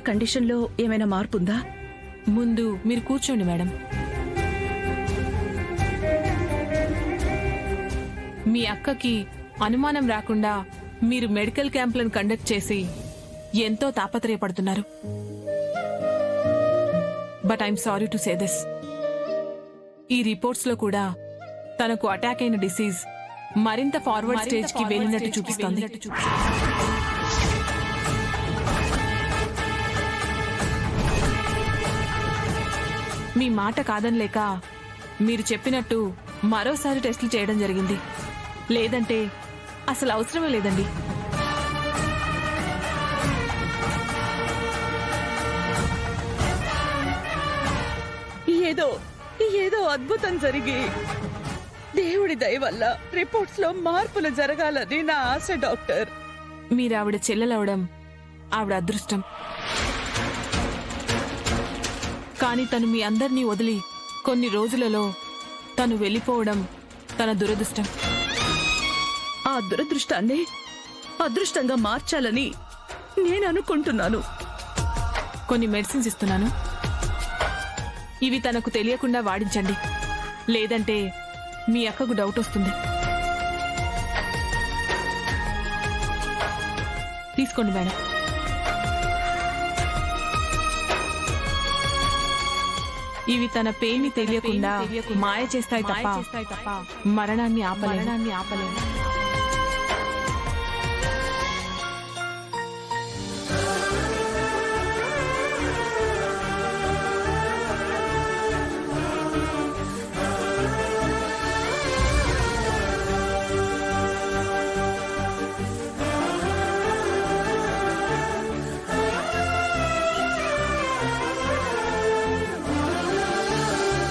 కండిషన్లో ఏమైనా మార్పు ఉందా? ముందు మీరు కూర్చోండి మేడం. మీ అక్కకి అనుమానం రాకుండా మీరు మెడికల్ క్యాంపులను కండక్ట్ చేసి ఎంతో తాపత్రయపడుతున్నారు. But I'm sorry to say this, ఈ రిపోర్ట్స్ లో కూడా తనకు అటాక్ అయిన డిసీజ్ మరింత ఫార్వర్డ్ స్టేజ్ కి వెళ్ళినట్టు చూపిస్తోంది. మీ మాట కాదనలేక మీరు చెప్పినట్టు మరోసారి టెస్టులు చేయడం జరిగింది. లేదంటే అసలు అవసరమే లేదండి. ఏదో అద్భుతం జరిగి దేవుడి దయ వల్ల రిపోర్ట్స్ లో మార్పులు జరగాలని నా ఆశ డాక్టర్. మీరు ఆవిడ చెల్లెలవడం ఆవిడ అదృష్టం. కానీ తను మీ అందరినీ వదిలి కొన్ని రోజులలో తను వెళ్ళిపోవడం తన దురదృష్టం. ఆ దురదృష్టాన్ని అదృష్టంగా మార్చాలని నేను అనుకుంటున్నాను. కొన్ని మెడిసిన్స్ ఇస్తున్నాను, ఇవి తనకు తెలియకుండా వాడించండి. లేదంటే మీ అక్కకు డౌట్ వస్తుంది. తీసుకోండి మేడం. ఇవి తన పెయిన్ తెలియకుండా మాయ చేస్తాయి తప్ప మరణాన్ని ఆపలేము.